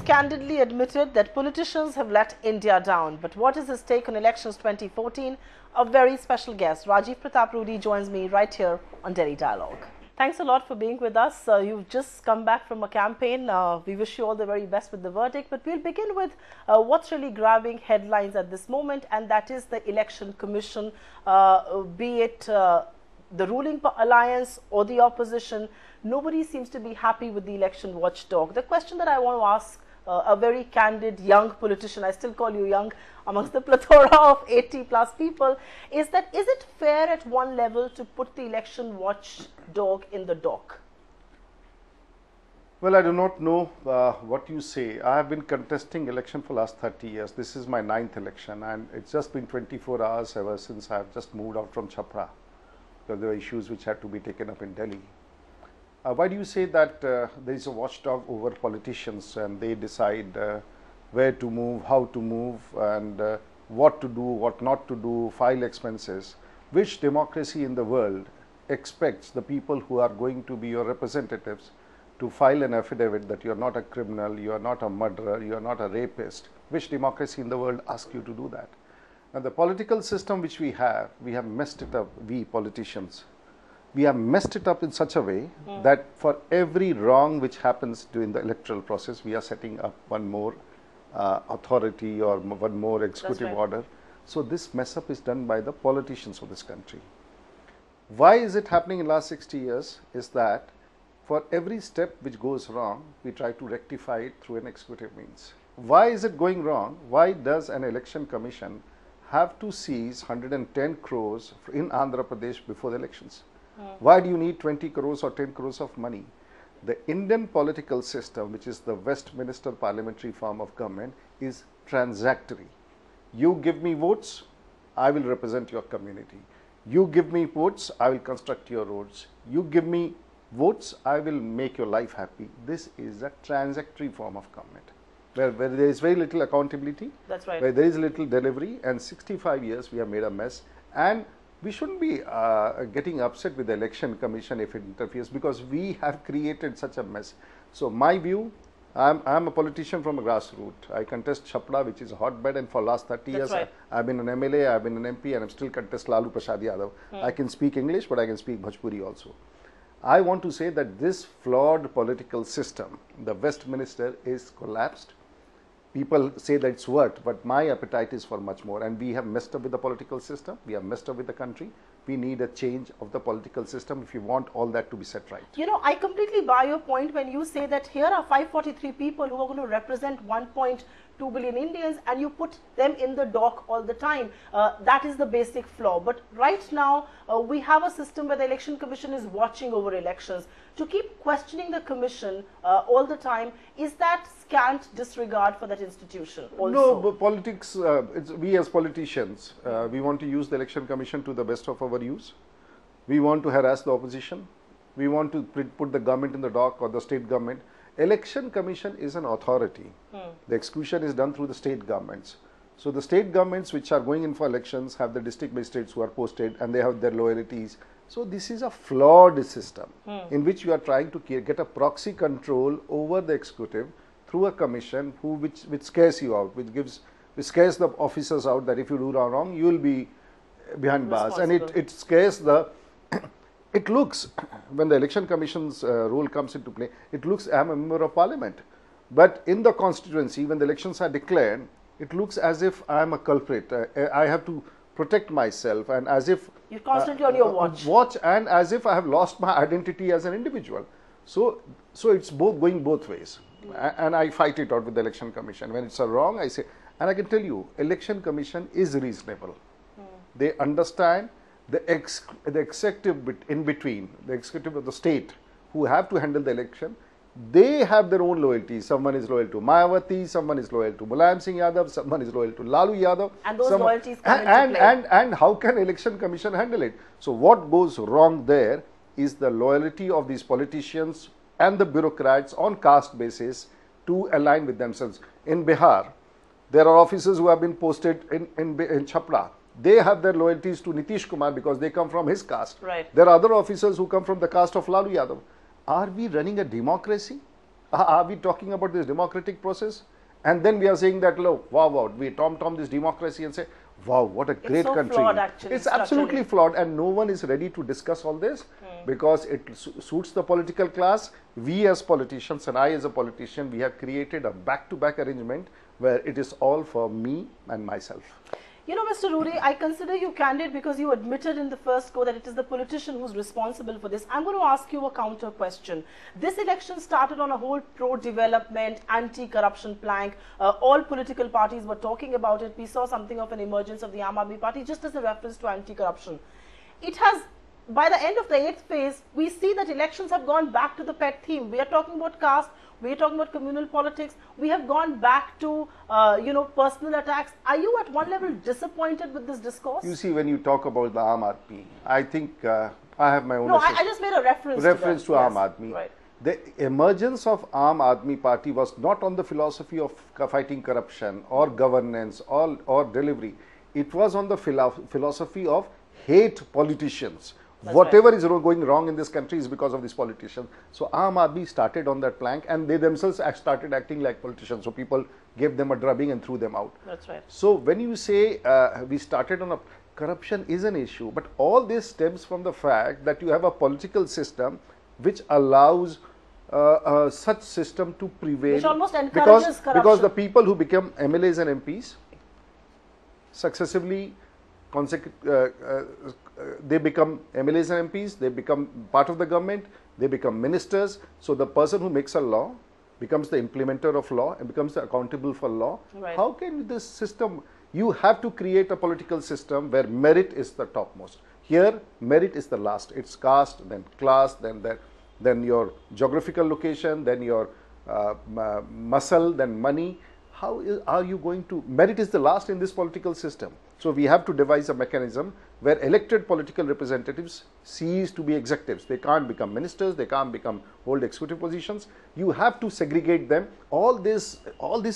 candidly admitted that politicians have let India down. But what is his take on elections 2014? A very special guest, Rajiv Pratap Rudy, joins me right here on Delhi Dialogue. Thanks a lot for being with us. You've just come back from a campaign. We wish you all the very best with the verdict. But we'll begin with what's really grabbing headlines at this moment, and that is the Election Commission, be it the ruling alliance or the opposition. Nobody seems to be happy with the election watchdog. The question that I want to ask a very candid young politician, I still call you young amongst the plethora of 80 plus people, is that is it fair at one level to put the election watchdog in the dock? Well, I do not know what you say. I have been contesting election for last 30 years. This is my 9th election, and it's just been 24 hours ever since I have just moved out from Chhapra, because there were issues which had to be taken up in Delhi. Why do you say that there is a watchdog over politicians and they decide where to move, how to move, and what to do, what not to do, file expenses? Which democracy in the world expects the people who are going to be your representatives to file an affidavit that you are not a criminal, you are not a murderer, you are not a rapist? Which democracy in the world asks you to do that? And the political system which we have messed it up, we politicians. We have messed it up in such a way that for every wrong which happens during the electoral process, we are setting up one more authority or one more executive order. So this mess up is done by the politicians of this country. Why is it happening in the last 60 years? Is that for every step which goes wrong, we try to rectify it through an executive means. Why is it going wrong? Why does an election commission have to seize 110 crores in Andhra Pradesh before the elections? Why do you need 20 crores or 10 crores of money? The Indian political system, which is the Westminster parliamentary form of government, is transactory. You give me votes, I will represent your community. You give me votes, I will construct your roads. You give me votes, I will make your life happy. This is a transactory form of government, where there is very little accountability, where there is little delivery, and 65 years we have made a mess. And we shouldn't be getting upset with the election commission if it interferes, because we have created such a mess. So my view, I'm a politician from a grassroots. I contest Chhapra, which is a hotbed, and for last 30 years I've been an MLA, I've been an MP, and I'm still contest Lalu Prasad Yadav. I can speak English, but I can speak Bhojpuri also. I want to say that this flawed political system, the Westminster, is collapsed. People say that it's worked, but my appetite is for much more. And we have messed up with the political system. We have messed up with the country. We need a change of the political system if you want all that to be set right. You know, I completely buy your point when you say that here are 543 people who are going to represent 1.2 billion Indians, and you put them in the dock all the time. That is the basic flaw. But right now, we have a system where the Election Commission is watching over elections. To keep questioning the commission all the time, is that scant disregard for that institution also? No, but politics, we as politicians, we want to use the Election Commission to the best of our use. We want to harass the opposition. We want to put the government in the dock, or the state government. Election Commission is an authority. The execution is done through the state governments. So the state governments which are going in for elections have the district magistrates who are posted, and they have their loyalties. So this is a flawed system in which you are trying to get a proxy control over the executive through a commission which scares you out, which scares the officers out that if you do wrong, you will be behind bars. And it scares the it looks, when the Election Commission's role comes into play, it looks, I am a member of parliament. But in the constituency, when the elections are declared, it looks as if I am a culprit. I have to protect myself, and as if you're constantly on your watch. And as if I have lost my identity as an individual. So it's going both ways. And I fight it out with the Election Commission. When it's a wrong, I say, and I can tell you, Election Commission is reasonable. They understand the executive bit in between, the executive of the state who have to handle the election. They have their own loyalties. Someone is loyal to Mayawati, someone is loyal to Mulayam Singh Yadav, someone is loyal to Lalu Yadav. And those loyalties come into play. And how can Election Commission handle it? So what goes wrong there is the loyalty of these politicians and the bureaucrats on caste basis to align with themselves. In Bihar, there are officers who have been posted in Chhapra. They have their loyalties to Nitish Kumar because they come from his caste. Right. There are other officers who come from the caste of Lalu Yadav. Are we running a democracy? Are we talking about this democratic process? And then we are saying that, look, wow, we tom this democracy and say, wow, what a great so country. Flawed, actually, it's absolutely flawed, and no one is ready to discuss all this because it suits the political class. We as politicians, and I as a politician, we have created a back-to-back arrangement where it is all for me and myself. You know, Mr. Rudy, I consider you candid because you admitted in the first go that it is the politician who's responsible for this. I'm going to ask you a counter question. This election started on a whole pro-development, anti-corruption plank. All political parties were talking about it. We saw something of an emergence of the Aam Aadmi Party just as a reference to anti-corruption. It has, by the end of the 8th phase, we see that elections have gone back to the pet theme. We are talking about caste. We are talking about communal politics. We have gone back to, personal attacks. Are you at one level disappointed with this discourse? You see, when you talk about the Aam Aadmi, I think I have my own... No, I just made a reference to Aam Aadmi. Right. The emergence of Aam Aadmi Party was not on the philosophy of fighting corruption or governance or delivery. It was on the philosophy of hate politicians. Whatever is going wrong in this country is because of these politicians. So Aam Aadmi started on that plank, and they themselves started acting like politicians. So people gave them a drubbing and threw them out. That's right. So when you say we started on a corruption is an issue, but all this stems from the fact that you have a political system which allows such system to prevail. Which almost encourages corruption. Because the people who become MLAs and MPs successively they become MLAs and MPs, they become part of the government, they become ministers. So the person who makes a law becomes the implementer of law and becomes accountable for law. Right. How can this system, you have to create a political system where merit is the topmost. Here, merit is the last. It's caste, then class, then your geographical location, then your muscle, then money. How are you going to, merit is the last in this political system. So we have to devise a mechanism where elected political representatives cease to be executives. They can't become ministers, they can't hold executive positions. You have to segregate them. All this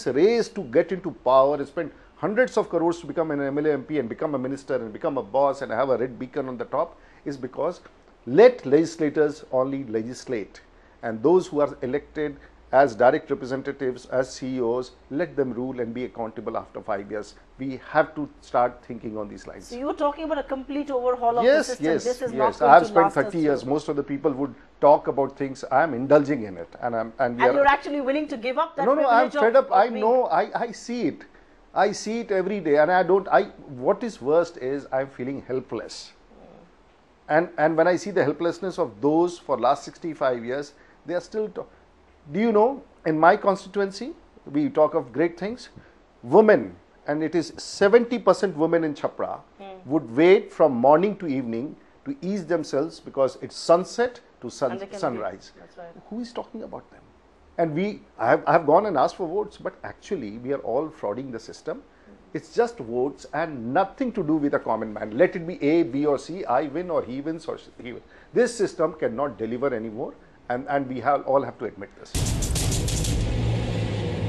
race to get into power and spend hundreds of crores to become an MLA MP and become a minister and become a boss and have a red beacon on the top is because let legislators only legislate, and those who are elected as direct representatives, as CEOs, let them rule and be accountable after 5 years. We have to start thinking on these lines. So you were talking about a complete overhaul of the system. Yes, this is yes. not going I have to spent last 30 years. Most of the people would talk about things. I am indulging in it, and you're actually willing to give up that. No, I'm fed up. I know. I see it. I see it every day, and what is worst is I'm feeling helpless. And when I see the helplessness of those for last 65 years, they are still. Do you know, in my constituency, we talk of great things, women, and it is 70% women in Chhapra, would wait from morning to evening to ease themselves because it's sunset to sunrise. That's right. Who is talking about them? And I have gone and asked for votes, but actually we are all frauding the system. It's just votes and nothing to do with a common man. Let it be A, B or C, I win or he wins or he wins. This system cannot deliver anymore. And we all have to admit this.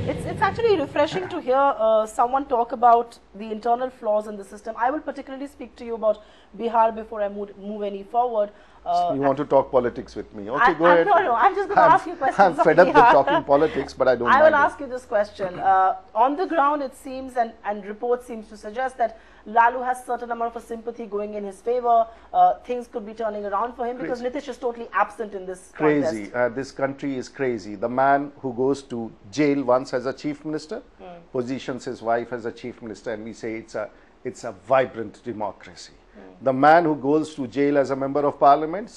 It's actually refreshing to hear someone talk about the internal flaws in the system. I will particularly speak to you about Bihar before I move any forward. You want to talk politics with me? Okay, go ahead. No, I'm just going to ask you questions. I'm fed up with talking politics, but I don't mind. I will ask you this question. On the ground, it seems, and reports seems to suggest that Lalu has certain amount of sympathy going in his favor. Things could be turning around for him because Nitish is totally absent in this contest. This country is crazy. The man who goes to jail once as a chief minister, positions his wife as a chief minister, and we say it's a vibrant democracy. The man who goes to jail as a member of parliament,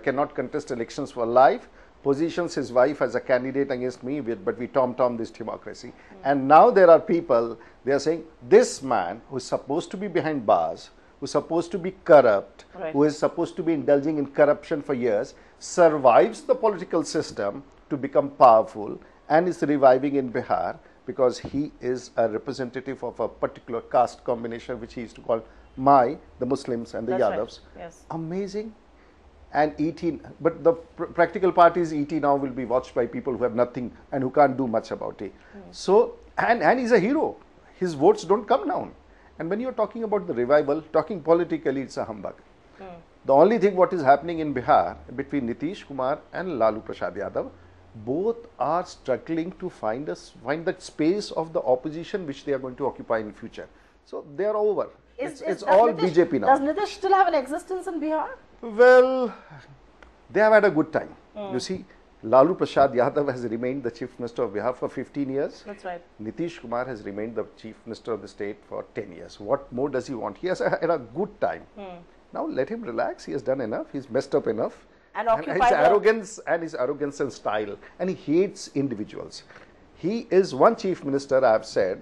cannot contest elections for life, positions his wife as a candidate against me, but we tom this democracy. And now there are people, they are saying, this man who is supposed to be behind bars, who is supposed to be corrupt, who is supposed to be indulging in corruption for years, survives the political system to become powerful and is reviving in Bihar because he is a representative of a particular caste combination which he used to call the Muslims and the Yadavs. Right. Yes. Amazing. And ET, but the practical part is ET now will be watched by people who have nothing and who can't do much about it. So, and he's a hero. His votes don't come down. And when you're talking about the revival, talking politically, it's a humbug. The only thing what is happening in Bihar between Nitish Kumar and Lalu Prasad Yadav, both are struggling to find that space of the opposition which they are going to occupy in future. So they are over. It's all BJP now. Does Nitish still have an existence in Bihar? Well, they have had a good time. You see, Lalu Prasad Yadav has remained the Chief Minister of Bihar for 15 years. That's right. Nitish Kumar has remained the Chief Minister of the state for 10 years. What more does he want? He has had a good time. Now let him relax. He has done enough. He's messed up enough. And his arrogance and style. And he hates individuals. He is one Chief Minister, I have said,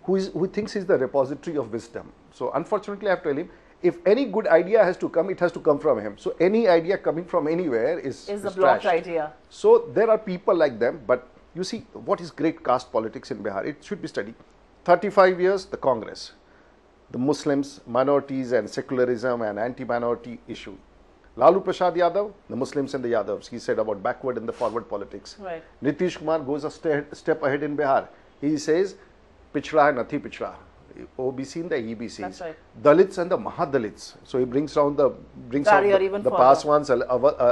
who thinks he's the repository of wisdom. So unfortunately, I have to tell him, if any good idea has to come, it has to come from him. So any idea coming from anywhere is a blocked idea. So there are people like them, but you see, what is great caste politics in Bihar? It should be studied. 35 years, the Congress, the Muslims, minorities and secularism and anti-minority issue. Lalu Prasad Yadav, the Muslims and the Yadavs, he said about backward and the forward politics. Right. Nitish Kumar goes a step ahead in Bihar. He says, pichra hai nathi pichra. OBC and the EBCs, that's right. Dalits and the Mahadalits. So he brings out the Paswans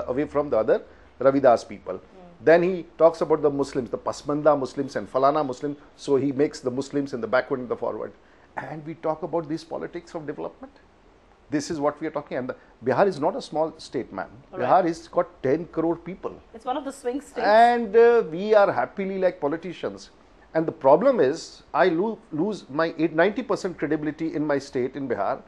away from the other Ravidas people. Then he talks about the Muslims, the Pasmanda Muslims and Falana Muslims. So he makes the Muslims in the backward and the forward. And we talk about these politics of development. This is what we are talking. And Bihar is not a small state, man. Right. Bihar has got 10 crore people. It's one of the swing states. And we are happily like politicians. And the problem is, I lose my 90% credibility in my state, in Bihar,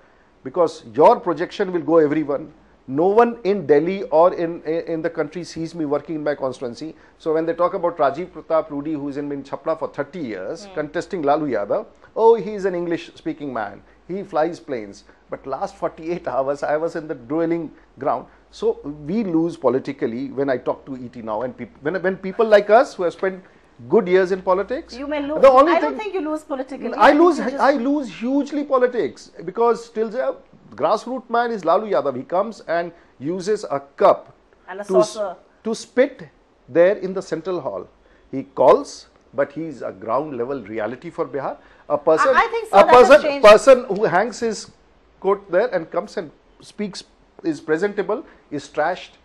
because your projection will go everyone. No one in Delhi or in the country sees me working in my constituency. So when they talk about Rajiv Pratap Rudy, who is in Chapra for 30 years, contesting Lalu Yadav, oh, he is an English-speaking man. He flies planes. But last 48 hours, I was in the dwelling ground. So we lose politically when I talk to ET now. And when people like us who have spent good years in politics. You may lose. I don't think you lose politically. I lose hugely politics, because still the grassroots man is Lalu Yadav. He comes and uses a cup and a saucer to spit there in the central hall. He calls, but he is a ground level reality for Bihar. A person, I think so, person who hangs his coat there and comes and speaks, is presentable, is trashed.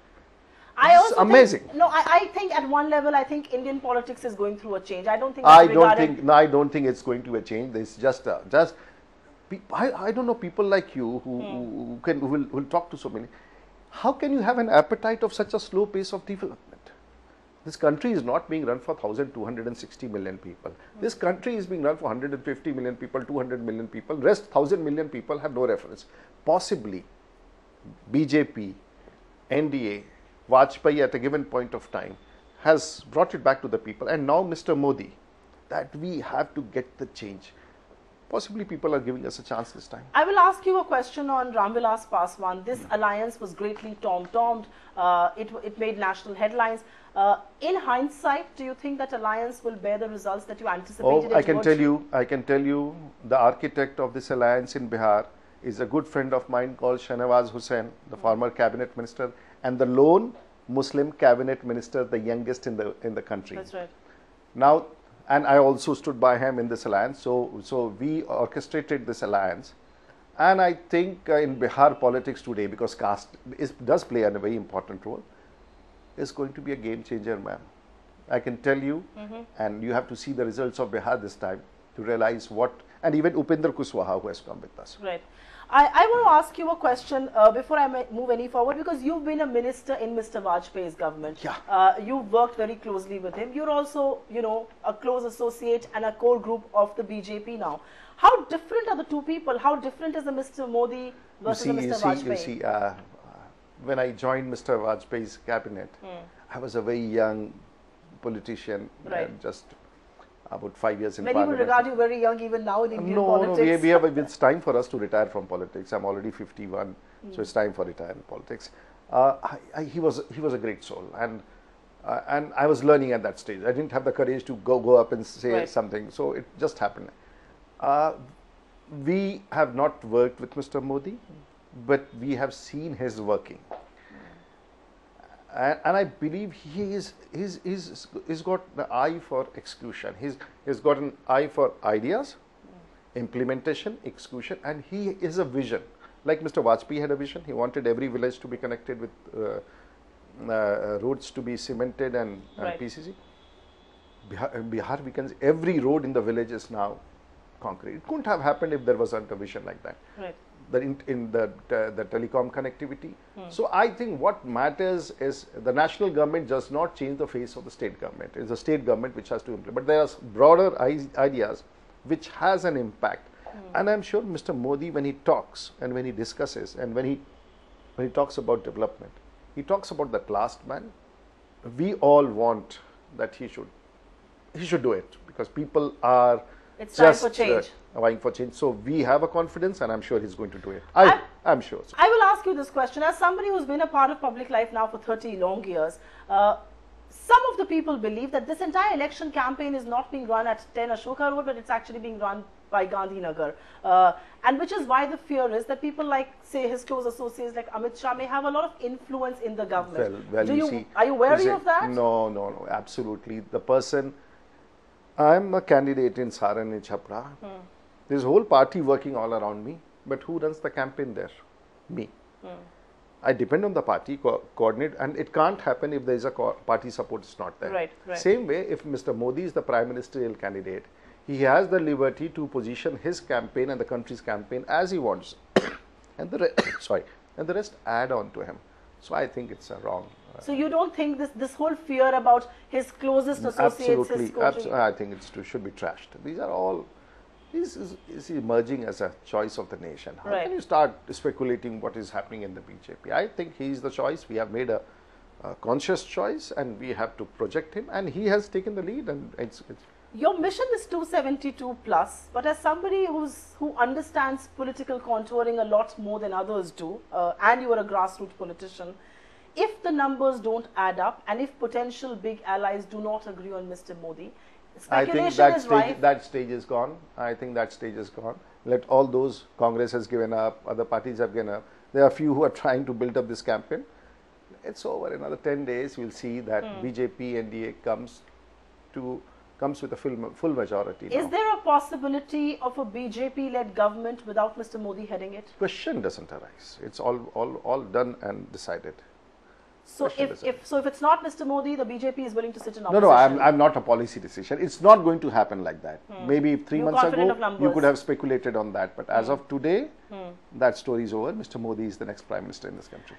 Amazing. I think at one level, I think Indian politics is going through a change. I don't think. I don't think it's going to a change. It's just I don't know, people like you who will talk to so many. How can you have an appetite of such a slow pace of development? This country is not being run for 1,260 million people. This country is being run for 150 million people, 200 million people. Rest 1,000 million people have no reference. Possibly, BJP, NDA, Vajpayee at a given point of time has brought it back to the people, and now Mr. Modi, that we have to get the change. Possibly people are giving us a chance this time. I will ask you a question on Ramvilas Paswan. This alliance was greatly tom-tommed. It made national headlines. In hindsight, do you think that alliance will bear the results that you anticipated? Oh, I can tell you, the architect of this alliance in Bihar is a good friend of mine called Shahnawaz Hussain, the former cabinet minister, and the lone Muslim cabinet minister, the youngest in the country. That's right. Now, and I also stood by him in this alliance. So we orchestrated this alliance, and I think in Bihar politics today, because caste does play a very important role, is going to be a game changer, ma'am. I can tell you, and you have to see the results of Bihar this time to realize what. And even Upendra Kushwaha, who has come with us. Right. I want to ask you a question before I move any forward, because you've been a minister in Mr. Vajpayee's government. Yeah. You've worked very closely with him. You're also, a close associate and a core group of the BJP now. How different are the two people? How different is the Mr. Modi versus Mr. Vajpayee? You see, when I joined Mr. Vajpayee's cabinet, I was a very young politician, right. Just about 5 years in Many parliament. will regard you very young even now in Indian politics. No, it's time for us to retire from politics. I'm already 51, so it's time for retiring politics. He was a great soul, and I was learning at that stage. I didn't have the courage to go up and say something, so it just happened. We have not worked with Mr. Modi, but we have seen his working. And I believe he's got the eye for execution. He's got an eye for ideas, implementation, execution, and he is a vision. Like Mr. Vajpayee had a vision. He wanted every village to be connected with roads to be cemented and PCC. Bihar, we can see every road in the village is now concrete. It couldn't have happened if there wasn't a vision like that. Right. In the telecom connectivity. So I think what matters is the national government does not change the face of the state government. It's the state government which has to implement. But there are broader ideas which has an impact. And I'm sure Mr. Modi, when he talks and when he discusses and when he talks about development, he talks about that last man. We all want that he should do it, because people are it's time for change. Vying for change. So we have a confidence, and I'm sure he's going to do it. I'm sure. So. I will ask you this question. As somebody who's been a part of public life now for 30 long years, some of the people believe that this entire election campaign is not being run at 10 Ashoka Road, but it's actually being run by Gandhinagar. And which is why the fear is that people like, say, his close associates like Amit Shah may have a lot of influence in the government. Well, are you wary of that? No, absolutely. The person, I'm a candidate in Saran and Chhapra. There's a whole party working all around me, but who runs the campaign there? Me. I depend on the party coordinate, and it can't happen if there is a party support is not there. Right. Same way, if Mr. Modi is the prime ministerial candidate, he has the liberty to position his campaign and the country's campaign as he wants, and the rest add on to him. So I think it's a wrong. So you don't think this whole fear about his closest associates, his coaching? I think it should be trashed. These are all. This is emerging as a choice of the nation. How can you start speculating what is happening in the BJP? I think he is the choice. We have made a conscious choice, and we have to project him, and he has taken the lead. And it's your mission is 272 plus, but as somebody who understands political contouring a lot more than others do, and you are a grassroots politician, if the numbers don't add up, and if potential big allies do not agree on Mr. Modi, speculation I think that stage is gone. I think that stage is gone. Let all those, Congress has given up, other parties have given up. There are a few who are trying to build up this campaign. It's over. Another 10 days, we'll see that BJP NDA comes with a full majority. Is there a possibility of a BJP-led government without Mr. Modi heading it? Question doesn't arise. It's all done and decided. So if it's not Mr. Modi, the BJP is willing to sit in opposition? No, I'm not a policy decision. It's not going to happen like that. Maybe 3 months ago, you could have speculated on that. But as of today, that story is over. Mr. Modi is the next Prime Minister in this country.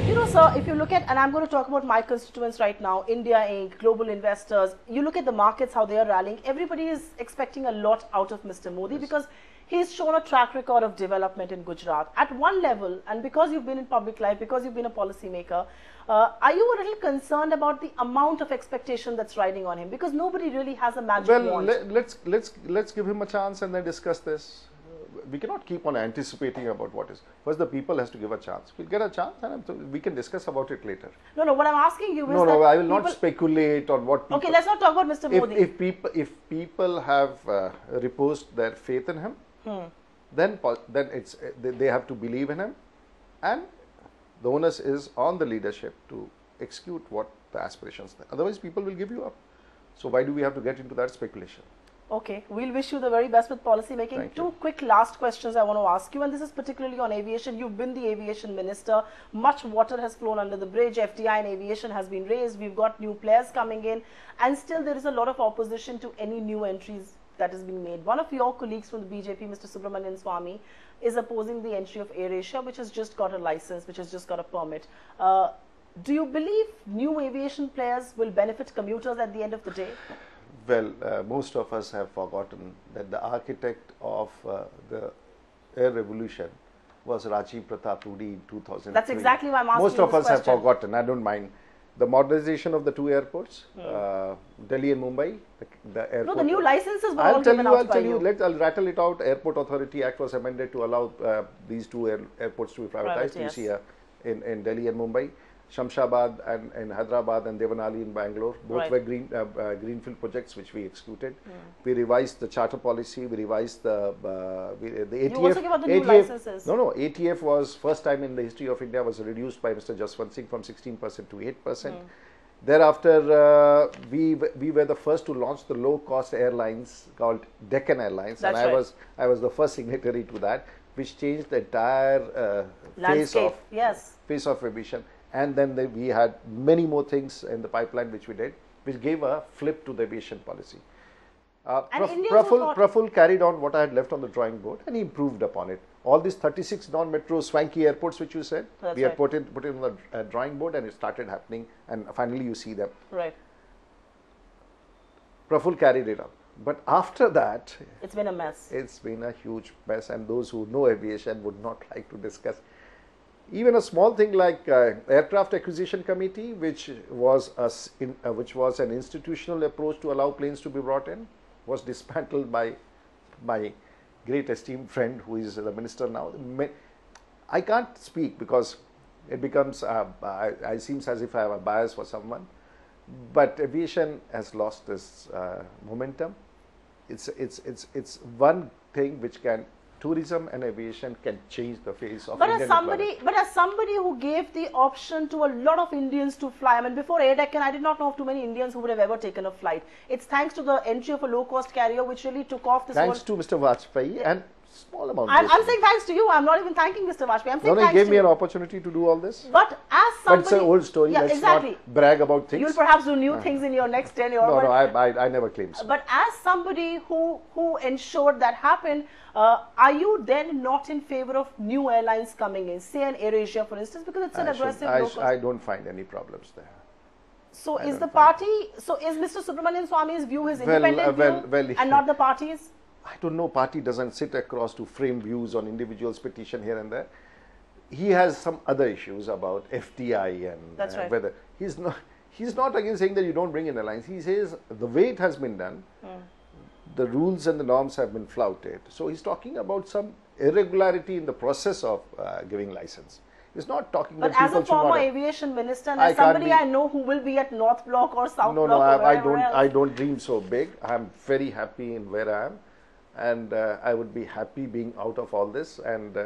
You know, sir, if you look at, and I'm going to talk about my constituents right now, India Inc., global investors, you look at the markets, how they are rallying, everybody is expecting a lot out of Mr. Modi because he's shown a track record of development in Gujarat. At one level, and because you've been in public life, because you've been a policymaker, are you a little concerned about the amount of expectation that's riding on him? Because nobody really has a magic wand. Let's give him a chance and then discuss this. We cannot keep on anticipating about what is. First, the people has to give a chance. We'll get a chance and we can discuss about it later. No, what I'm asking you is No, I will not speculate on what people... Okay, let's not talk about Mr. Modi. If people have reposed their faith in him, then they have to believe in him, and the onus is on the leadership to execute what the aspirations are. Otherwise, people will give you up. So why do we have to get into that speculation? Okay, we'll wish you the very best with policy making. Two quick last questions I want to ask you, and this is particularly on aviation. You've been the aviation minister. Much water has flown under the bridge. FDI in aviation has been raised. We've got new players coming in, and still there is a lot of opposition to any new entries that is being made. One of your colleagues from the BJP, Mr. Subramanian Swamy, is opposing the entry of AirAsia, which has just got a license, which has just got a permit. Do you believe new aviation players will benefit commuters at the end of the day? Well, most of us have forgotten that the architect of the air revolution was Rajiv Pratap Rudy in 2003. That's exactly why I'm asking Most of us have forgotten. I don't mind. The modernization of the two airports, Delhi and Mumbai, the airport. No, the new licenses were all given out by you. I'll rattle it out. Airport Authority Act was amended to allow these two airports to be privatized. You see in Delhi and Mumbai. Shamshabad and Hyderabad and Devanali in Bangalore, both were greenfield projects which we executed. We revised the charter policy, we revised the ATF. You also gave out the new licenses. No, ATF was first time in the history of India was reduced by Mr. Jaswant Singh from 16% to 8%. Thereafter, we were the first to launch the low-cost airlines called Deccan Airlines, That's and right. I was the first signatory to that, which changed the entire Landscape, yes. face of aviation. And then we had many more things in the pipeline which we did, which gave a flip to the aviation policy. Praful carried on what I had left on the drawing board, and he improved upon it. All these 36 non-metro swanky airports which you said, we had put it on the drawing board, and it started happening, and finally you see them. Right. Praful carried it on. But after that, it's been a mess. It's been a huge mess, and those who know aviation would not like to discuss. Even a small thing like Aircraft Acquisition Committee, which was an institutional approach to allow planes to be brought in, was dismantled by my great esteemed friend who is the minister now. I can't speak because it becomes, it seems as if I have a bias for someone, but aviation has lost this momentum. It's one thing which can, tourism and aviation can change the face of Indian economy. But as somebody who gave the option to a lot of Indians to fly, I mean, before Air Deccan, I did not know of too many Indians who would have ever taken a flight. It's thanks to the entry of a low-cost carrier which really took off this Thanks to Mr. Vajpayee and small amount. I'm saying thanks to you. I'm not even thanking Mr. Vajpayee. I'm saying he gave me an opportunity to do all this. But as somebody... But it's an old story. Yeah, Let's exactly. not brag about things. You'll perhaps do new things in your next tenure. No, I never claim so. But as somebody who ensured that happened, are you then not in favor of new airlines coming in, say an AirAsia for instance, because it's an aggressive low-cost? I don't find any problems there. So is the party, so is Mr. Subramanian Swamy's view his independent view and not the party's? I don't know, party doesn't sit across to frame views on individuals' petition here and there. He has some other issues about FDI and whether he's not again saying that you don't bring in airlines. He says the way it has been done, the rules and the norms have been flouted. So he's talking about some irregularity in the process of giving license. He's not talking but that people as a former aviation minister and as somebody I know who will be at North Block or South Block I don't dream so big. I'm very happy in where I am, and I would be happy being out of all this, and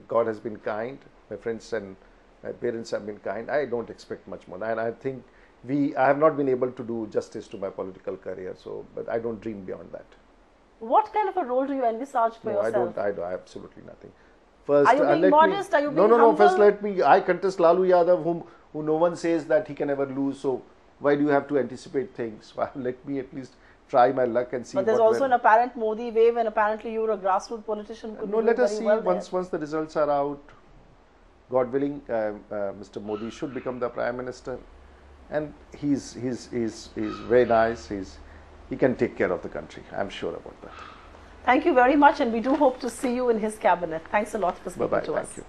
God has been kind, my friends and my parents have been kind. I don't expect much more, and I think I have not been able to do justice to my political career, but I don't dream beyond that. What kind of a role do you envisage for yourself? I don't, absolutely nothing. First, are you being modest? Are you being humble? No, first I contest Lalu Yadav, who no one says that he can ever lose, so why do you have to anticipate things? Well, let me at least try my luck and see. But there's also an apparent Modi wave, and apparently you're a grassroots politician. No, let us see once the results are out. God willing, Mr. Modi should become the Prime Minister, and he's very nice. He can take care of the country. I'm sure about that. Thank you very much, and we do hope to see you in his cabinet. Thanks a lot for speaking to us. Thank you.